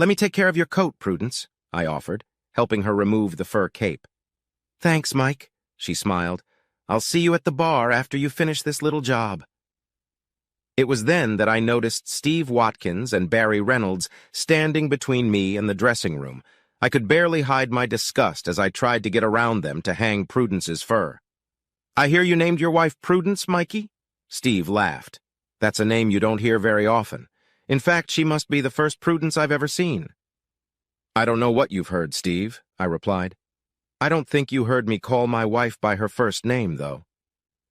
Let me take care of your coat, Prudence, I offered, helping her remove the fur cape. Thanks, Mike, she smiled. I'll see you at the bar after you finish this little job. It was then that I noticed Steve Watkins and Barry Reynolds standing between me and the dressing room. I could barely hide my disgust as I tried to get around them to hang Prudence's fur. I hear you named your wife Prudence, Mikey? Steve laughed. That's a name you don't hear very often. In fact, she must be the first Prudence I've ever seen. I don't know what you've heard, Steve, I replied. I don't think you heard me call my wife by her first name, though.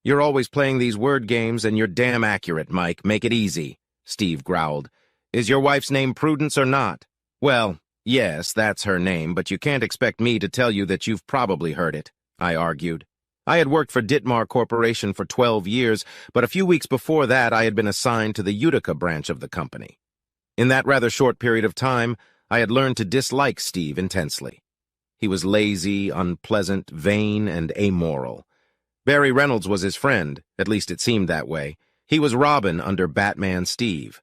You're always playing these word games, and you're damn accurate, Mike. Make it easy, Steve growled. Is your wife's name Prudence or not? Well, yes, that's her name, but you can't expect me to tell you that you've probably heard it, I argued. I had worked for Dittmar Corporation for 12 years, but a few weeks before that I had been assigned to the Utica branch of the company. In that rather short period of time, I had learned to dislike Steve intensely. He was lazy, unpleasant, vain, and amoral. Barry Reynolds was his friend, at least it seemed that way. He was Robin under Batman Steve.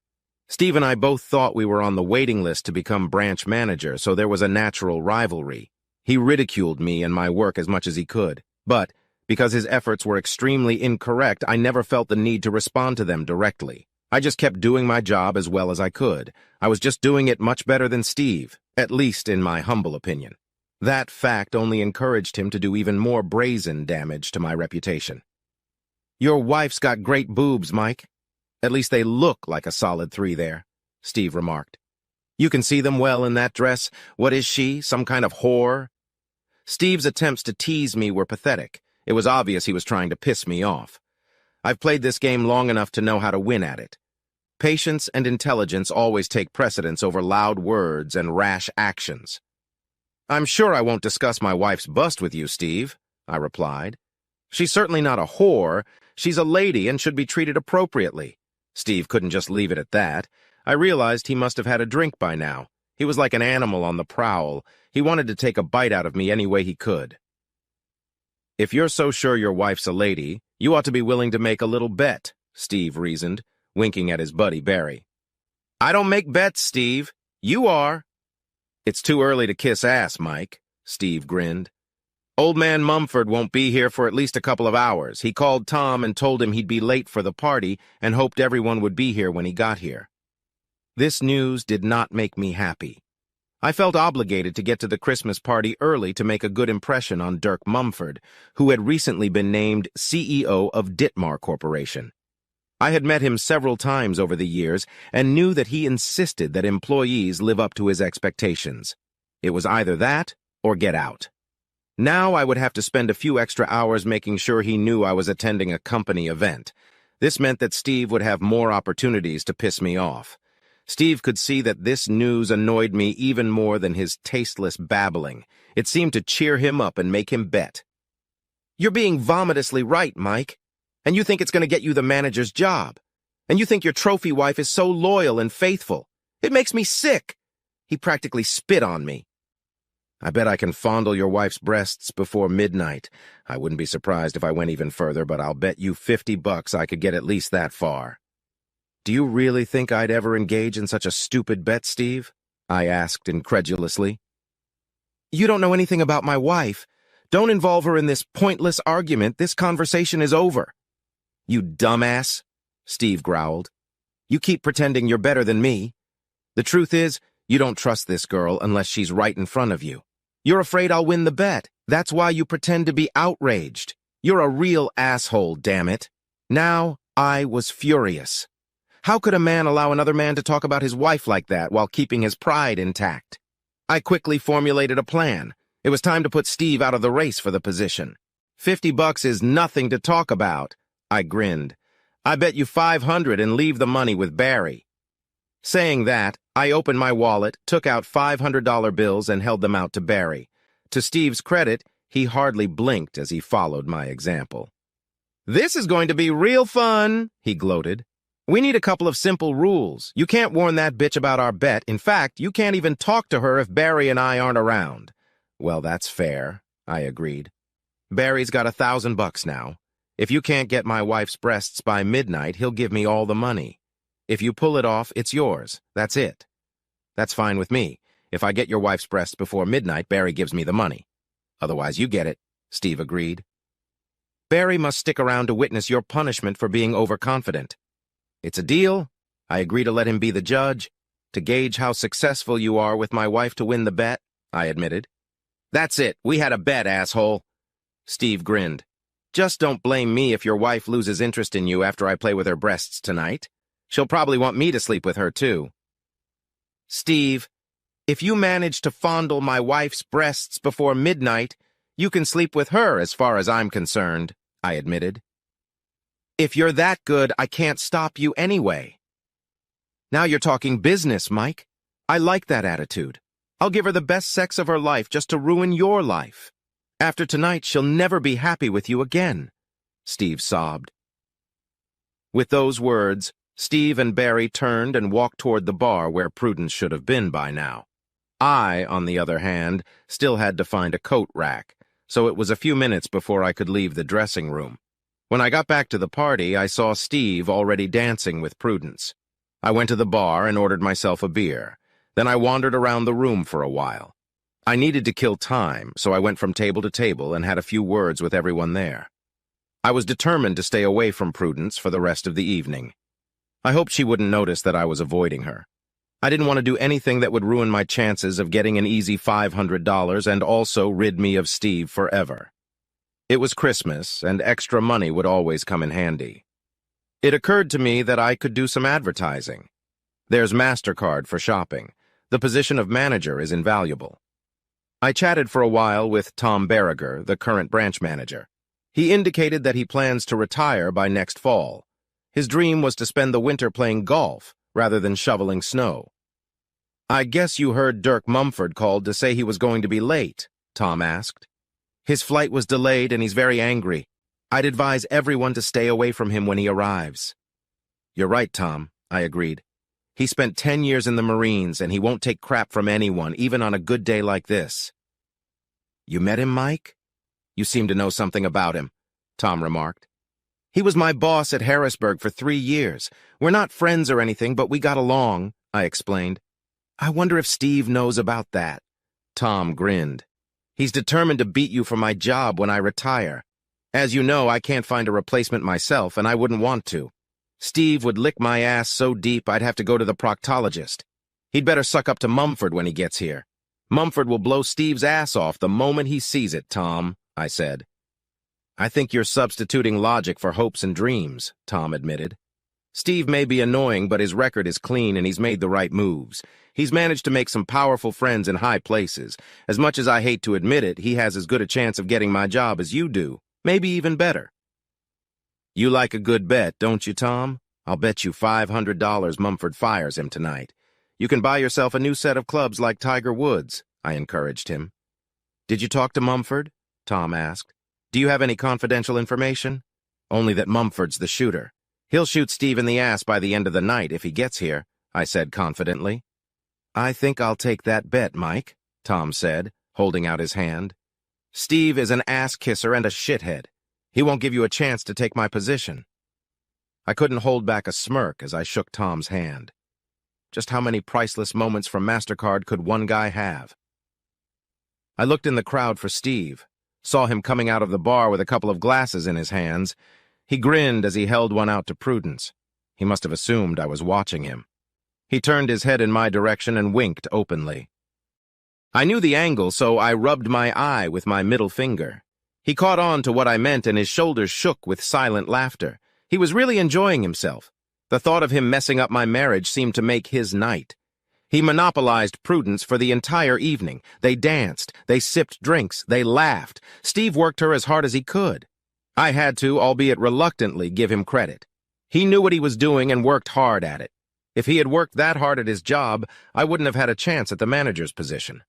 Steve and I both thought we were on the waiting list to become branch manager, so there was a natural rivalry. He ridiculed me and my work as much as he could, but because his efforts were extremely incorrect, I never felt the need to respond to them directly. I just kept doing my job as well as I could. I was just doing it much better than Steve, at least in my humble opinion. That fact only encouraged him to do even more brazen damage to my reputation. Your wife's got great boobs, Mike. At least they look like a solid 3 there, Steve remarked. You can see them well in that dress. What is she, some kind of whore? Steve's attempts to tease me were pathetic. It was obvious he was trying to piss me off. I've played this game long enough to know how to win at it. Patience and intelligence always take precedence over loud words and rash actions. I'm sure I won't discuss my wife's bust with you, Steve, I replied. She's certainly not a whore. She's a lady and should be treated appropriately. Steve couldn't just leave it at that. I realized he must have had a drink by now. He was like an animal on the prowl. He wanted to take a bite out of me any way he could. If you're so sure your wife's a lady, you ought to be willing to make a little bet, Steve reasoned, winking at his buddy Barry. I don't make bets, Steve. You are. It's too early to kiss ass, Mike, Steve grinned. Old man Mumford won't be here for at least a couple of hours. He called Tom and told him he'd be late for the party and hoped everyone would be here when he got here. This news did not make me happy. I felt obligated to get to the Christmas party early to make a good impression on Dirk Mumford, who had recently been named CEO of Dittmar Corporation. I had met him several times over the years and knew that he insisted that employees live up to his expectations. It was either that or get out. Now I would have to spend a few extra hours making sure he knew I was attending a company event. This meant that Steve would have more opportunities to piss me off. Steve could see that this news annoyed me even more than his tasteless babbling. It seemed to cheer him up and make him bet. You're being vomitously right, Mike. And you think it's going to get you the manager's job. And you think your trophy wife is so loyal and faithful. It makes me sick. He practically spit on me. I bet I can fondle your wife's breasts before midnight. I wouldn't be surprised if I went even further, but I'll bet you $50 I could get at least that far. Do you really think I'd ever engage in such a stupid bet, Steve? I asked incredulously. You don't know anything about my wife. Don't involve her in this pointless argument. This conversation is over. You dumbass, Steve growled. You keep pretending you're better than me. The truth is, you don't trust this girl unless she's right in front of you. You're afraid I'll win the bet. That's why you pretend to be outraged. You're a real asshole, damn it. Now, I was furious. How could a man allow another man to talk about his wife like that while keeping his pride intact? I quickly formulated a plan. It was time to put Steve out of the race for the position. $50 is nothing to talk about. I grinned. I bet you $500 and leave the money with Barry. Saying that, I opened my wallet, took out $500 bills, and held them out to Barry. To Steve's credit, he hardly blinked as he followed my example. This is going to be real fun, he gloated. We need a couple of simple rules. You can't warn that bitch about our bet. In fact, you can't even talk to her if Barry and I aren't around. Well, that's fair, I agreed. Barry's got $1,000 now. If you can't get my wife's breasts by midnight, he'll give me all the money. If you pull it off, it's yours. That's it. That's fine with me. If I get your wife's breasts before midnight, Barry gives me the money. Otherwise, you get it, Steve agreed. Barry must stick around to witness your punishment for being overconfident. It's a deal. I agree to let him be the judge. To gauge how successful you are with my wife to win the bet, I admitted. That's it. We had a bet, asshole. Steve grinned. Just don't blame me if your wife loses interest in you after I play with her breasts tonight. She'll probably want me to sleep with her, too. Steve, if you manage to fondle my wife's breasts before midnight, you can sleep with her as far as I'm concerned, I admitted. If you're that good, I can't stop you anyway. Now you're talking business, Mike. I like that attitude. I'll give her the best sex of her life just to ruin your life. After tonight, she'll never be happy with you again, Steve sobbed. With those words, Steve and Barry turned and walked toward the bar where Prudence should have been by now. I, on the other hand, still had to find a coat rack, so it was a few minutes before I could leave the dressing room. When I got back to the party, I saw Steve already dancing with Prudence. I went to the bar and ordered myself a beer. Then I wandered around the room for a while. I needed to kill time, so I went from table to table and had a few words with everyone there. I was determined to stay away from Prudence for the rest of the evening. I hoped she wouldn't notice that I was avoiding her. I didn't want to do anything that would ruin my chances of getting an easy $500 and also rid me of Steve forever. It was Christmas, and extra money would always come in handy. It occurred to me that I could do some advertising. There's MasterCard for shopping. The position of manager is invaluable. I chatted for a while with Tom Berriger, the current branch manager. He indicated that he plans to retire by next fall. His dream was to spend the winter playing golf rather than shoveling snow. I guess you heard Dirk Mumford called to say he was going to be late, Tom asked. His flight was delayed and he's very angry. I'd advise everyone to stay away from him when he arrives. You're right, Tom, I agreed. He spent 10 years in the Marines and he won't take crap from anyone, even on a good day like this. You met him, Mike? You seem to know something about him, Tom remarked. He was my boss at Harrisburg for 3 years. We're not friends or anything, but we got along, I explained. I wonder if Steve knows about that. Tom grinned. He's determined to beat you for my job when I retire. As you know, I can't find a replacement myself, and I wouldn't want to. Steve would lick my ass so deep I'd have to go to the proctologist. He'd better suck up to Mumford when he gets here. Mumford will blow Steve's ass off the moment he sees it, Tom, I said. I think you're substituting logic for hopes and dreams, Tom admitted. Steve may be annoying, but his record is clean and he's made the right moves. He's managed to make some powerful friends in high places. As much as I hate to admit it, he has as good a chance of getting my job as you do, maybe even better. You like a good bet, don't you, Tom? I'll bet you $500 Mumford fires him tonight. You can buy yourself a new set of clubs like Tiger Woods, I encouraged him. Did you talk to Mumford? Tom asked. Do you have any confidential information? Only that Mumford's the shooter. He'll shoot Steve in the ass by the end of the night if he gets here, I said confidently. I think I'll take that bet, Mike, Tom said, holding out his hand. Steve is an ass-kisser and a shithead. He won't give you a chance to take my position. I couldn't hold back a smirk as I shook Tom's hand. Just how many priceless moments from MasterCard could one guy have? I looked in the crowd for Steve, saw him coming out of the bar with a couple of glasses in his hands. He grinned as he held one out to Prudence. He must have assumed I was watching him. He turned his head in my direction and winked openly. I knew the angle, so I rubbed my eye with my middle finger. He caught on to what I meant and his shoulders shook with silent laughter. He was really enjoying himself. The thought of him messing up my marriage seemed to make his night. He monopolized Prudence for the entire evening. They danced, they sipped drinks, they laughed. Steve worked her as hard as he could. I had to, albeit reluctantly, give him credit. He knew what he was doing and worked hard at it. If he had worked that hard at his job, I wouldn't have had a chance at the manager's position.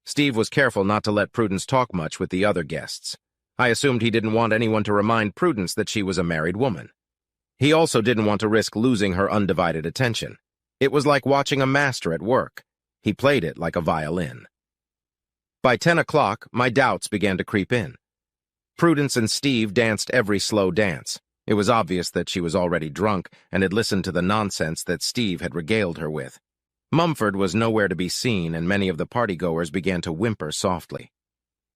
Steve was careful not to let Prudence talk much with the other guests. I assumed he didn't want anyone to remind Prudence that she was a married woman. He also didn't want to risk losing her undivided attention. It was like watching a master at work. He played it like a violin. By 10 o'clock, my doubts began to creep in. Prudence and Steve danced every slow dance. It was obvious that she was already drunk and had listened to the nonsense that Steve had regaled her with. Mumford was nowhere to be seen, and many of the partygoers began to whimper softly.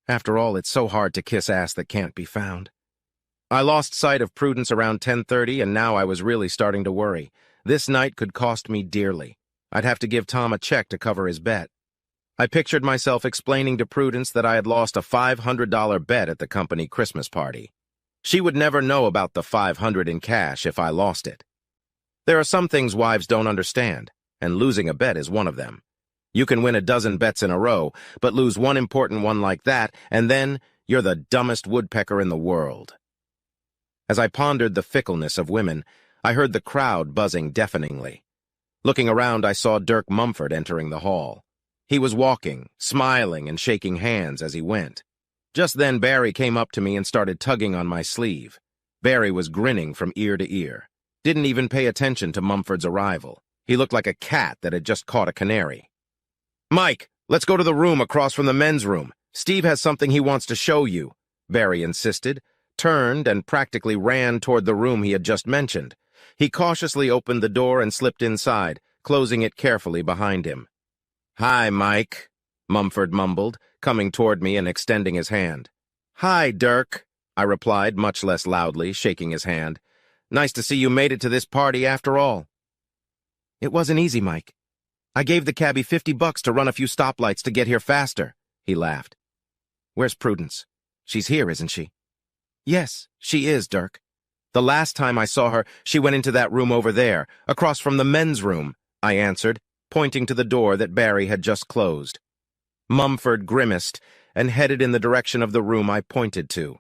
After all, it's so hard to kiss ass that can't be found. I lost sight of Prudence around 10:30, and now I was really starting to worry. This night could cost me dearly. I'd have to give Tom a check to cover his bet. I pictured myself explaining to Prudence that I had lost a $500 bet at the company Christmas party. She would never know about the $500 in cash if I lost it. There are some things wives don't understand, and losing a bet is one of them. You can win a dozen bets in a row, but lose one important one like that, and then you're the dumbest woodpecker in the world. As I pondered the fickleness of women, I heard the crowd buzzing deafeningly. Looking around, I saw Dirk Mumford entering the hall. He was walking, smiling, and shaking hands as he went. Just then, Barry came up to me and started tugging on my sleeve. Barry was grinning from ear to ear. Didn't even pay attention to Mumford's arrival. He looked like a cat that had just caught a canary. "Mike, let's go to the room across from the men's room. Steve has something he wants to show you," Barry insisted, turned, and practically ran toward the room he had just mentioned. He cautiously opened the door and slipped inside, closing it carefully behind him. "Hi, Mike," Mumford mumbled, coming toward me and extending his hand. "Hi, Dirk," I replied, much less loudly, shaking his hand. "Nice to see you made it to this party after all." "It wasn't easy, Mike. I gave the cabbie $50 to run a few stoplights to get here faster," he laughed. "Where's Prudence? She's here, isn't she?" "Yes, she is, Dirk. The last time I saw her, she went into that room over there, across from the men's room," I answered, pointing to the door that Barry had just closed. Mumford grimaced and headed in the direction of the room I pointed to.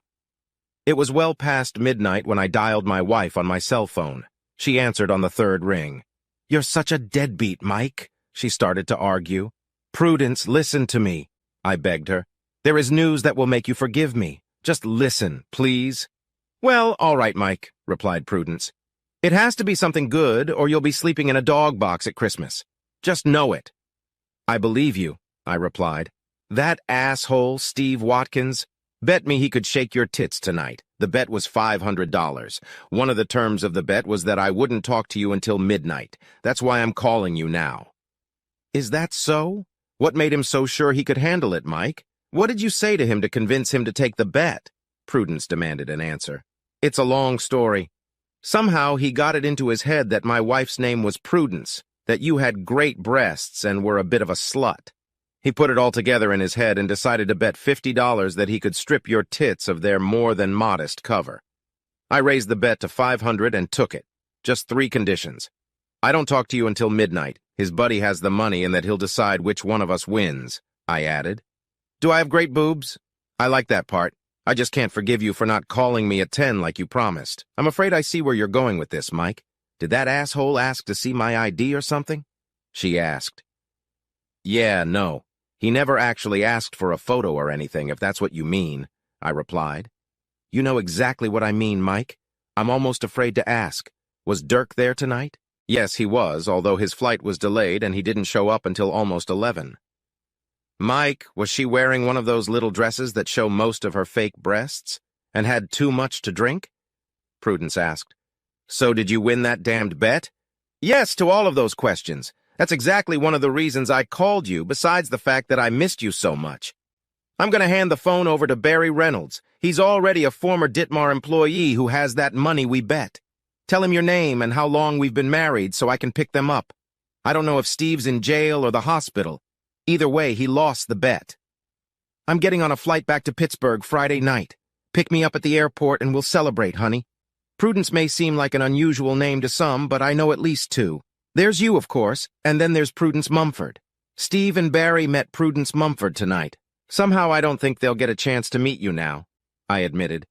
It was well past midnight when I dialed my wife on my cell phone. She answered on the third ring. "You're such a deadbeat, Mike," she started to argue. "Prudence, listen to me," I begged her. "There is news that will make you forgive me. Just listen, please." "Well, all right, Mike," replied Prudence. "It has to be something good, or you'll be sleeping in a dog box at Christmas. Just know it." "I believe you," I replied. "That asshole, Steve Watkins, bet me he could shake your tits tonight. The bet was $500. One of the terms of the bet was that I wouldn't talk to you until midnight. That's why I'm calling you now." "Is that so? What made him so sure he could handle it, Mike? What did you say to him to convince him to take the bet?" Prudence demanded an answer. "It's a long story. Somehow he got it into his head that my wife's name was Prudence, that you had great breasts and were a bit of a slut. He put it all together in his head and decided to bet $50 that he could strip your tits of their more than modest cover. I raised the bet to $500 and took it. Just 3 conditions. I don't talk to you until midnight. His buddy has the money and that he'll decide which one of us wins," I added. "Do I have great boobs? I like that part. I just can't forgive you for not calling me at 10 like you promised. I'm afraid I see where you're going with this, Mike. Did that asshole ask to see my ID or something?" she asked. "Yeah, no. He never actually asked for a photo or anything, if that's what you mean," I replied. "You know exactly what I mean, Mike. I'm almost afraid to ask. Was Dirk there tonight?" "Yes, he was, although his flight was delayed and he didn't show up until almost 11. "Mike, was she wearing one of those little dresses that show most of her fake breasts, and had too much to drink?" Prudence asked. "So did you win that damned bet?" "Yes, to all of those questions. That's exactly one of the reasons I called you, besides the fact that I missed you so much. I'm going to hand the phone over to Barry Reynolds. He's already a former Ditmar employee who has that money we bet. Tell him your name and how long we've been married so I can pick them up. I don't know if Steve's in jail or the hospital. Either way, he lost the bet. I'm getting on a flight back to Pittsburgh Friday night. Pick me up at the airport and we'll celebrate, honey. Prudence may seem like an unusual name to some, but I know at least 2. There's you, of course, and then there's Prudence Mumford. Steve and Barry met Prudence Mumford tonight. Somehow I don't think they'll get a chance to meet you now," I admitted.